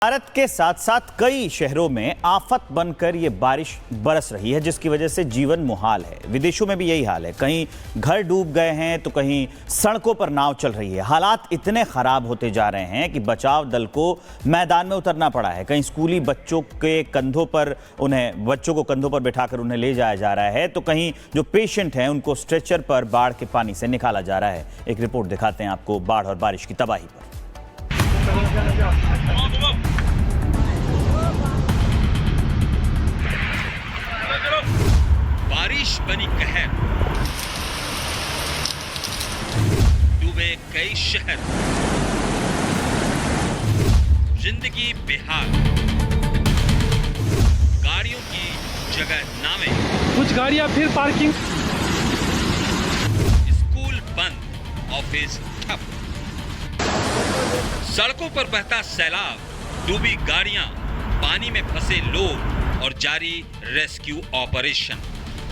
भारत के साथ साथ कई शहरों में आफत बनकर ये बारिश बरस रही है, जिसकी वजह से जीवन मुहाल है। विदेशों में भी यही हाल है, कहीं घर डूब गए हैं तो कहीं सड़कों पर नाव चल रही है। हालात इतने खराब होते जा रहे हैं कि बचाव दल को मैदान में उतरना पड़ा है। कहीं स्कूली बच्चों को कंधों पर बैठाकर उन्हें ले जाया जा रहा है, तो कहीं जो पेशेंट हैं उनको स्ट्रेचर पर बाढ़ के पानी से निकाला जा रहा है। एक रिपोर्ट दिखाते हैं आपको बाढ़ और बारिश की तबाही पर। बारिश बनी कहर, डूबे कई शहर, जिंदगी बेहाल, गाड़ियों की जगह नावें, कुछ गाड़ियां फिर पार्किंग, स्कूल बंद, ऑफिस ठप, सड़कों पर बहता सैलाब, डूबी गाड़ियां, पानी में फंसे लोग और जारी रेस्क्यू ऑपरेशन।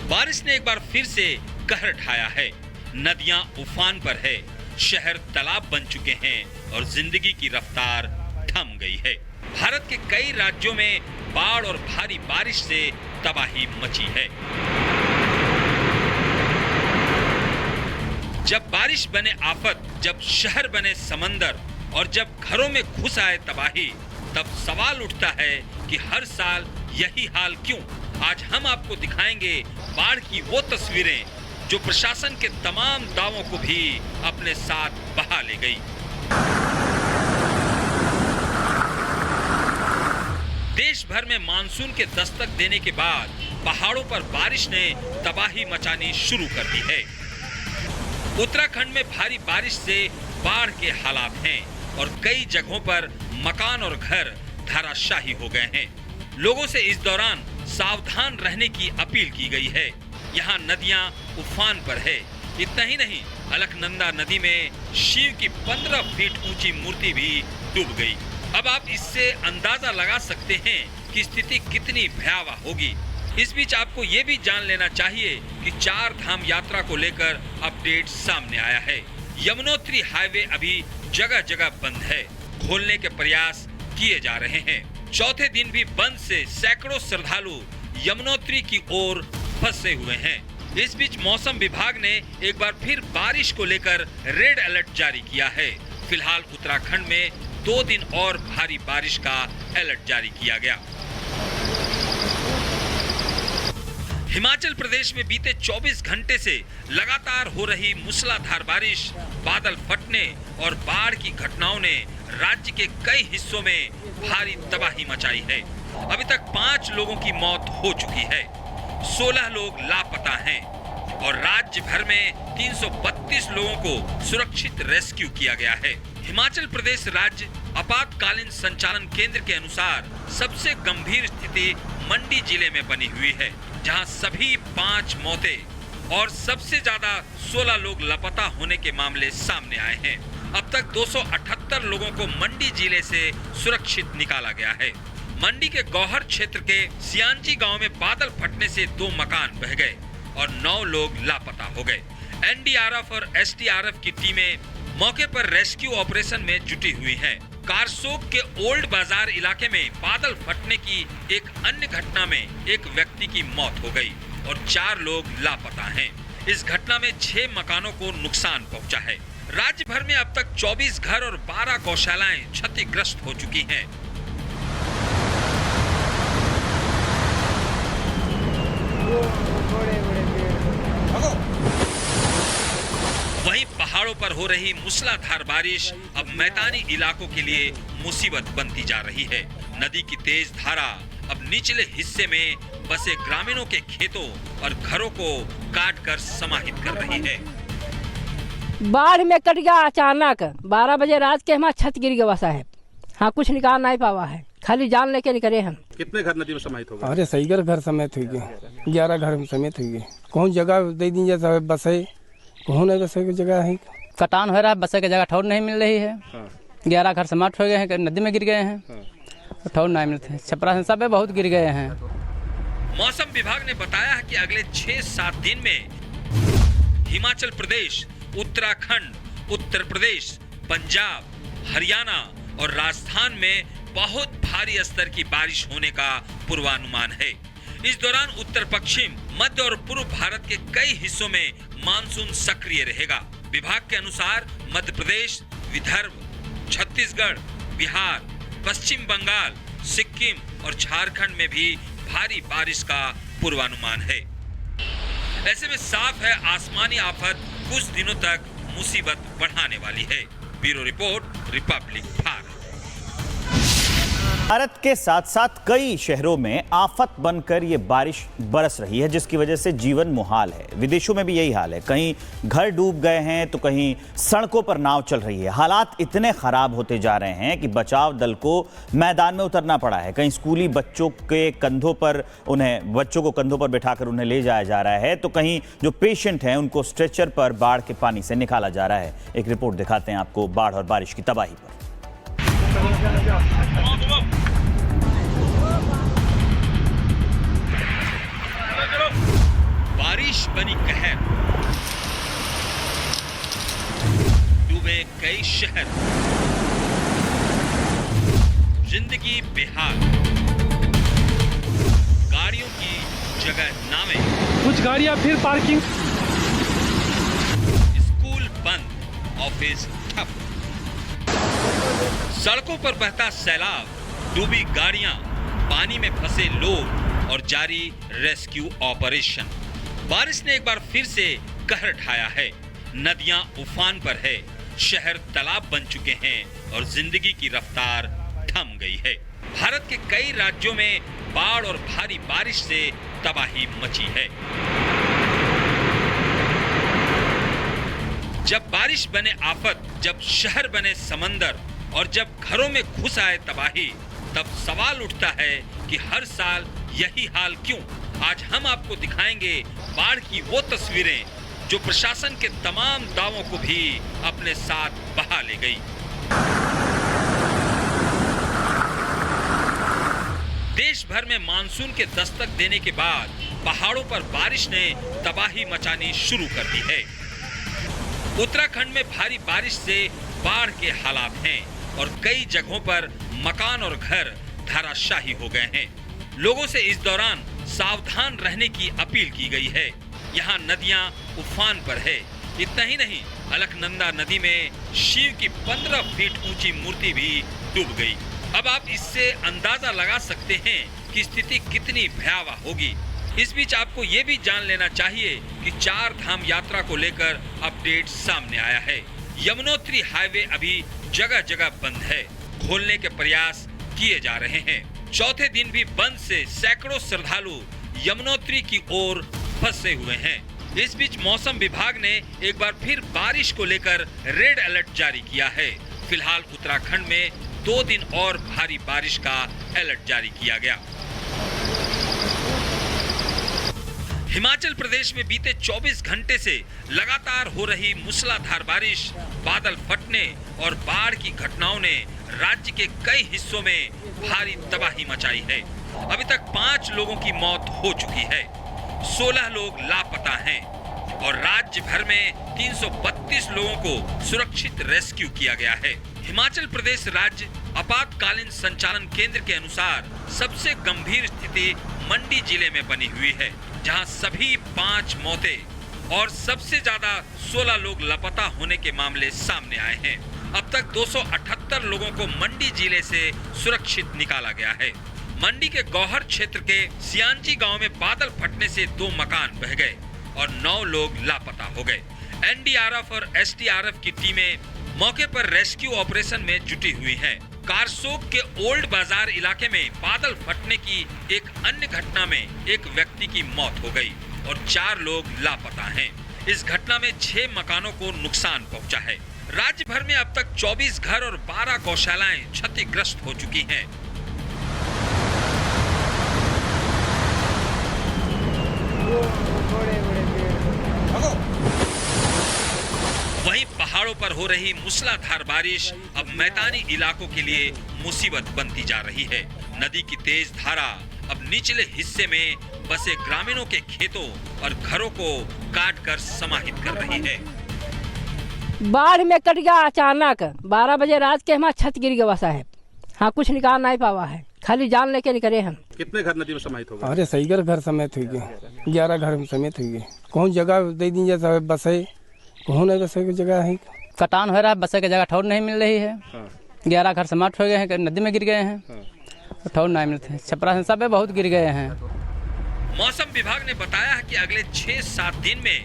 बारिश ने एक बार फिर से कहर ढाया है। नदियां उफान पर है, शहर तालाब बन चुके हैं और जिंदगी की रफ्तार थम गई है। भारत के कई राज्यों में बाढ़ और भारी बारिश से तबाही मची है। जब बारिश बने आफत, जब शहर बने समंदर और जब घरों में घुस आए तबाही, तब सवाल उठता है कि हर साल यही हाल क्यों। आज हम आपको दिखाएंगे बाढ़ की वो तस्वीरें जो प्रशासन के तमाम दावों को भी अपने साथ बहा ले गई। देश भर में मानसून के दस्तक देने के बाद पहाड़ों पर बारिश ने तबाही मचानी शुरू कर दी है। उत्तराखंड में भारी बारिश से बाढ़ के हालात हैं और कई जगहों पर मकान और घर धराशायी हो गए हैं। लोगों से इस दौरान सावधान रहने की अपील की गई है। यहाँ नदियाँ उफान पर है। इतना ही नहीं, अलकनंदा नदी में शिव की 15 फीट ऊंची मूर्ति भी डूब गई। अब आप इससे अंदाजा लगा सकते हैं कि स्थिति कितनी भयावह होगी। इस बीच आपको ये भी जान लेना चाहिए कि 4 धाम यात्रा को लेकर अपडेट सामने आया है। यमुनोत्री हाईवे अभी जगह जगह बंद है। खोलने के प्रयास किए जा रहे हैं। चौथे दिन भी बंद से सैकड़ों श्रद्धालु यमुनोत्री की ओर फंसे हुए हैं। इस बीच मौसम विभाग ने एक बार फिर बारिश को लेकर रेड अलर्ट जारी किया है। फिलहाल उत्तराखंड में 2 दिन और भारी बारिश का अलर्ट जारी किया गया। हिमाचल प्रदेश में बीते 24 घंटे से लगातार हो रही मूसलाधार बारिश, बादल फटने और बाढ़ की घटनाओं ने राज्य के कई हिस्सों में भारी तबाही मचाई है। अभी तक 5 लोगों की मौत हो चुकी है, 16 लोग लापता हैं और राज्य भर में 332 लोगों को सुरक्षित रेस्क्यू किया गया है। हिमाचल प्रदेश राज्य आपातकालीन संचालन केंद्र के अनुसार सबसे गंभीर स्थिति मंडी जिले में बनी हुई है, जहां सभी 5 मौतें और सबसे ज्यादा 16 लोग लापता होने के मामले सामने आए हैं। अब तक 278 लोगों को मंडी जिले से सुरक्षित निकाला गया है। मंडी के गौहर क्षेत्र के सियांची गांव में बादल फटने से 2 मकान बह गए और 9 लोग लापता हो गए। एनडीआरएफ और एसडीआरएफ की टीमें मौके पर रेस्क्यू ऑपरेशन में जुटी हुई हैं। कारसोक के ओल्ड बाजार इलाके में बादल फटने की एक अन्य घटना में एक व्यक्ति की मौत हो गई और 4 लोग लापता हैं। इस घटना में 6 मकानों को नुकसान पहुंचा है। राज्य भर में अब तक 24 घर और 12 गौशालाएं क्षतिग्रस्त हो चुकी हैं। वहीं पहाड़ों पर हो रही मूसलाधार बारिश अब मैदानी इलाकों के लिए मुसीबत बनती जा रही है। नदी की तेज धारा अब निचले हिस्से में बसे ग्रामीणों के खेतों और घरों को काटकर समाहित कर रही है। बाढ़ में कट गया अचानक, 12 बजे रात के हमारा छत गिर गया साहब। हाँ, कुछ निकाल नहीं पावा है, खाली जान लेके निकले हम। कितने घर नदी में समाहित हो गए? अरे सही घर समेत हुई गए, 11 घर समेत हुई गए। कौन जगह दे दी जैसा बसे, कौन नहीं बसे की जगह है। कटान हो रहा है, बसे की जगह ठौर नहीं मिल रही है। 11 घर समाप्त हो गए हैं, नदी में गिर गए हैं, ठौर नहीं मिलते। छपरा सब बहुत गिर गए हैं। मौसम विभाग ने बताया है कि अगले 6-7 दिन में हिमाचल प्रदेश, उत्तराखंड, उत्तर प्रदेश, पंजाब, हरियाणा और राजस्थान में बहुत भारी स्तर की बारिश होने का पूर्वानुमान है। इस दौरान उत्तर पश्चिम, मध्य और पूर्व भारत के कई हिस्सों में मानसून सक्रिय रहेगा। विभाग के अनुसार मध्य प्रदेश, विदर्भ, छत्तीसगढ़, बिहार, पश्चिम बंगाल, सिक्किम और झारखंड में भी भारी बारिश का पूर्वानुमान है। ऐसे में साफ है आसमानी आफत कुछ दिनों तक मुसीबत बढ़ाने वाली है। Bureau report, Republic Bharat. Bharat के साथ साथ कई शहरों में आफत बनकर ये बारिश बरस रही है, जिसकी वजह से जीवन मुहाल है। विदेशों में भी यही हाल है। कहीं घर डूब गए हैं तो कहीं सड़कों पर नाव चल रही है। हालात इतने खराब होते जा रहे हैं कि बचाव दल को मैदान में उतरना पड़ा है। कहीं स्कूली बच्चों को कंधों पर बैठाकर उन्हें ले जाया जा रहा है, तो कहीं जो पेशेंट हैं उनको स्ट्रेचर पर बाढ़ के पानी से निकाला जा रहा है। एक रिपोर्ट दिखाते हैं आपको बाढ़ और बारिश की तबाही पर। बारिश बनी कहर, डूबे कई शहर, जिंदगी बेहाल, गाड़ियों की जगह नावें, कुछ गाड़ियां फिर पार्किंग, स्कूल बंद, ऑफिस ठप, सड़कों पर बहता सैलाब, डूबी गाड़ियां, पानी में फंसे लोग और जारी रेस्क्यू ऑपरेशन। बारिश ने एक बार फिर से कहर ढाया है। नदियां उफान पर है, शहर तालाब बन चुके हैं और जिंदगी की रफ्तार थम गई है। भारत के कई राज्यों में बाढ़ और भारी बारिश से तबाही मची है। जब बारिश बने आफत, जब शहर बने समंदर और जब घरों में घुस आए तबाही, तब सवाल उठता है कि हर साल यही हाल क्यों। आज हम आपको दिखाएंगे बाढ़ की वो तस्वीरें जो प्रशासन के तमाम दावों को भी अपने साथ बहा ले गई। देश भर में मानसून के दस्तक देने के बाद पहाड़ों पर बारिश ने तबाही मचानी शुरू कर दी है। उत्तराखंड में भारी बारिश से बाढ़ के हालात हैं और कई जगहों पर मकान और घर धराशायी हो गए हैं। लोगों से इस दौरान सावधान रहने की अपील की गई है। यहाँ नदियाँ उफान पर है। इतना ही नहीं, अलकनंदा नदी में शिव की 15 फीट ऊंची मूर्ति भी डूब गई। अब आप इससे अंदाजा लगा सकते हैं कि स्थिति कितनी भयावह होगी। इस बीच आपको ये भी जान लेना चाहिए कि 4 धाम यात्रा को लेकर अपडेट सामने आया है। यमुनोत्री हाईवे अभी जगह जगह बंद है। खोलने के प्रयास किए जा रहे हैं। चौथे दिन भी बंद से सैकड़ों श्रद्धालु यमुनोत्री की ओर फंसे हुए हैं। इस बीच मौसम विभाग ने एक बार फिर बारिश को लेकर रेड अलर्ट जारी किया है। फिलहाल उत्तराखंड में 2 दिन और भारी बारिश का अलर्ट जारी किया गया। हिमाचल प्रदेश में बीते 24 घंटे से लगातार हो रही मूसलाधार बारिश, बादल फटने और बाढ़ की घटनाओं ने राज्य के कई हिस्सों में भारी तबाही मचाई है। अभी तक 5 लोगों की मौत हो चुकी है, 16 लोग लापता हैं और राज्य भर में 332 लोगों को सुरक्षित रेस्क्यू किया गया है। हिमाचल प्रदेश राज्य आपातकालीन संचालन केंद्र के अनुसार सबसे गंभीर स्थिति मंडी जिले में बनी हुई है, जहां सभी 5 मौतें और सबसे ज्यादा 16 लोग लापता होने के मामले सामने आए हैं। अब तक 278 लोगों को मंडी जिले से सुरक्षित निकाला गया है। मंडी के गौहर क्षेत्र के सियांची गांव में बादल फटने से 2 मकान बह गए और 9 लोग लापता हो गए। एनडीआरएफ और एसडीआरएफ की टीमें मौके पर रेस्क्यू ऑपरेशन में जुटी हुई हैं। कारसोक के ओल्ड बाजार इलाके में बादल फटने की एक अन्य घटना में एक व्यक्ति की मौत हो गई और 4 लोग लापता हैं। इस घटना में 6 मकानों को नुकसान पहुंचा है। राज्य भर में अब तक 24 घर और 12 गौशालाएं क्षतिग्रस्त हो चुकी हैं। वहीं पहाड़ों पर हो रही मूसलाधार बारिश अब मैदानी इलाकों के लिए मुसीबत बनती जा रही है। नदी की तेज धारा अब निचले हिस्से में बसे ग्रामीणों के खेतों और घरों को काटकर समाहित कर रही है। बाढ़ में कट गया अचानक, 12 बजे रात के हमारा छत गिर गया साहब। हाँ कुछ निकाल नहीं पावा है, खाली जान लेके निकले हम। कितने घर नदी में समाहित हो गए? अरे सही घर समेत हुई गए, 11 घर समेत हुई गए। कौन जगह दे दी जैसा बसे, कौन नहीं बसे की जगह है। कटान हो रहा है, बसे की जगह ठौर नहीं मिल रही है। 11 घर समाप्त हो गए हैं, नदी में गिर गए हैं, ठौर नहीं मिलते हैं। छपरा से सब बहुत गिर गए हैं। मौसम विभाग ने बताया है कि अगले 6-7 दिन में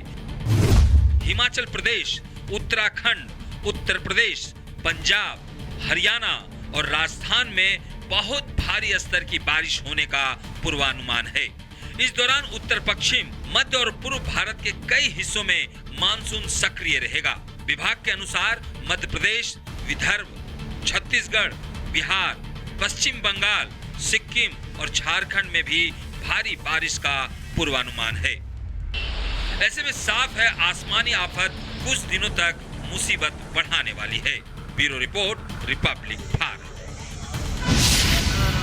हिमाचल प्रदेश, उत्तराखंड, उत्तर प्रदेश, पंजाब, हरियाणा और राजस्थान में बहुत भारी स्तर की बारिश होने का पूर्वानुमान है। इस दौरान उत्तर पश्चिम, मध्य और पूर्व भारत के कई हिस्सों में मानसून सक्रिय रहेगा। विभाग के अनुसार मध्य प्रदेश, विदर्भ, छत्तीसगढ़, बिहार, पश्चिम बंगाल, सिक्किम और झारखंड में भी भारी बारिश का पूर्वानुमान है। ऐसे में साफ है आसमानी आफत कुछ दिनों तक मुसीबत बढ़ाने वाली है। Bureau report, Republic Bharat.